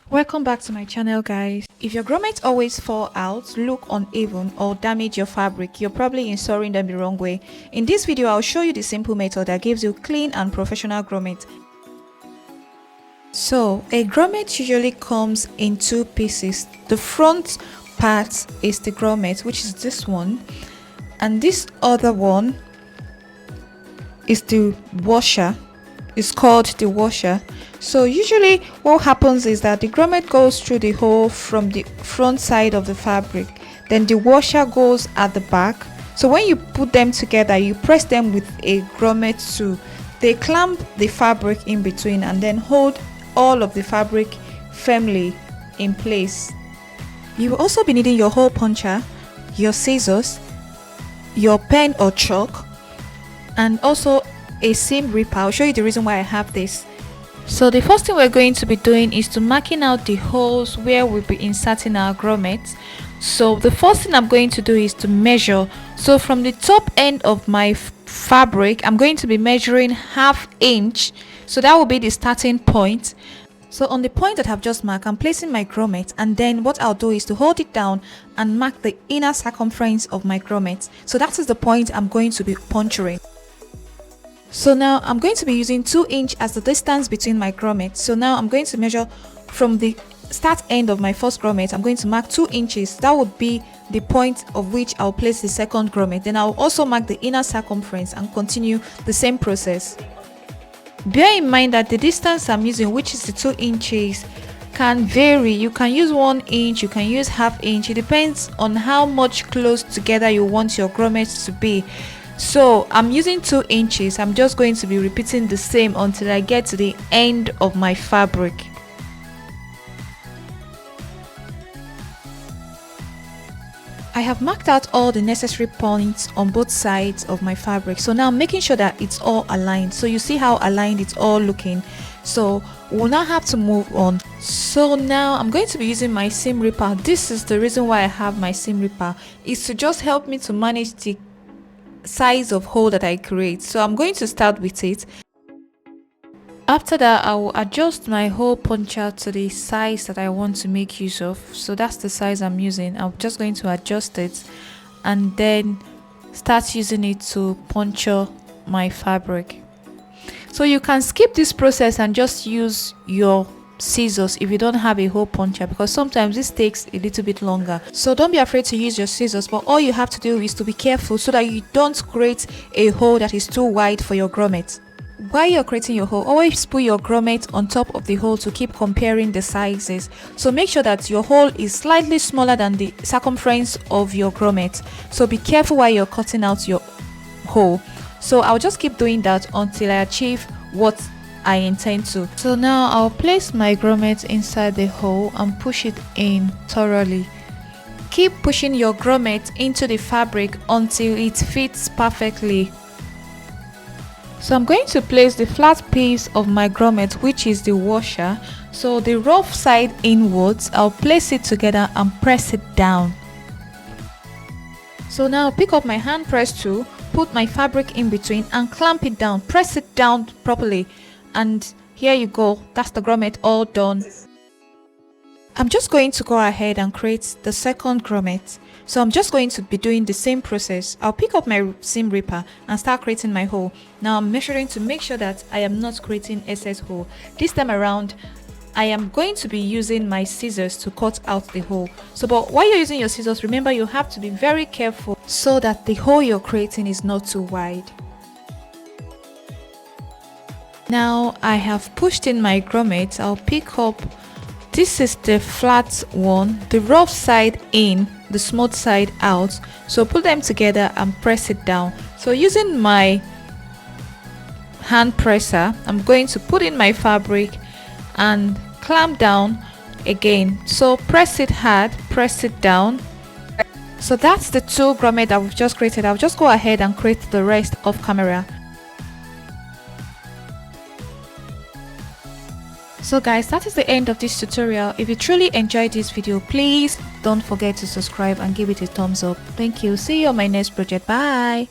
Welcome back to my channel, guys. If your grommets always fall out, look uneven, or damage your fabric, you're probably installing them the wrong way. In this video, I'll show you the simple method that gives you clean and professional grommet. So a grommet usually comes in two pieces. The front part is the grommet, which is this one, and this other one is the washer. It's called the washer. So usually what happens is that the grommet goes through the hole from the front side of the fabric, then the washer goes at the back. So when you put them together, you press them with a grommet tool. They clamp the fabric in between and then hold all of the fabric firmly in place. You will also be needing your hole puncher, your scissors, your pen or chalk, and also a seam ripper. I'll show you the reason why I have this. So the first thing we're going to be doing is to marking out the holes where we'll be inserting our grommets. So the first thing I'm going to do is to measure. So from the top end of my fabric, I'm going to be measuring ½ inch. So that will be the starting point. So on the point that I've just marked, I'm placing my grommet, and then what I'll do is to hold it down and mark the inner circumference of my grommet. So that is the point I'm going to be puncturing. So now I'm going to be using 2 inches as the distance between my grommets. So now I'm going to measure from the start end of my first grommet. I'm going to mark 2 inches. That would be the point of which I'll place the second grommet. Then I'll also mark the inner circumference and continue the same process. Bear in mind that the distance I'm using, which is the 2 inches, can vary. You can use 1 inch, you can use ½ inch. It depends on how much close together you want your grommets to be. So I'm using 2 inches. I'm just going to be repeating the same until I get to the end of my fabric. I have marked out all the necessary points on both sides of my fabric. So now I'm making sure that it's all aligned. So you see how aligned it's all looking. So we'll now have to move on. So now I'm going to be using my seam ripper. This is the reason why I have my seam ripper. It's to just help me to manage the size of hole that I create. So I'm going to start with it. After that, I will adjust my hole puncher to the size that I want to make use of. So that's the size I'm using. I'm just going to adjust it and then start using it to puncture my fabric. So you can skip this process and just use your scissors if you don't have a hole puncher, because sometimes this takes a little bit longer. So don't be afraid to use your scissors, but all you have to do is to be careful so that you don't create a hole that is too wide for your grommet. While you're creating your hole, always put your grommet on top of the hole to keep comparing the sizes. So make sure that your hole is slightly smaller than the circumference of your grommet. So be careful while you're cutting out your hole. So I'll just keep doing that until I achieve what I intend to. So now I'll place my grommet inside the hole and push it in thoroughly. Keep pushing your grommet into the fabric until it fits perfectly. So I'm going to place the flat piece of my grommet, which is the washer. So the rough side inwards, I'll place it together and press it down. So now pick up my hand press tool, put my fabric in between and clamp it down. Press it down properly. And here you go, that's the grommet all done. I'm just going to go ahead and create the second grommet. So I'm just going to be doing the same process. I'll pick up my seam ripper and start creating my hole. Now I'm measuring to make sure that I am not creating excess hole. This time around, I am going to be using my scissors to cut out the hole. So but while you're using your scissors, remember you have to be very careful so that the hole you're creating is not too wide. Now I have pushed in my grommet. I'll pick up, this is the flat one, the rough side in, the smooth side out. So put them together and press it down. So using my hand presser, I'm going to put in my fabric and clamp down again. So press it hard, press it down. So that's the 2 grommet that we've just created. I'll just go ahead and create the rest off camera. So guys, that is the end of this tutorial. If you truly enjoyed this video, please don't forget to subscribe and give it a thumbs up. Thank you. See you on my next project. Bye.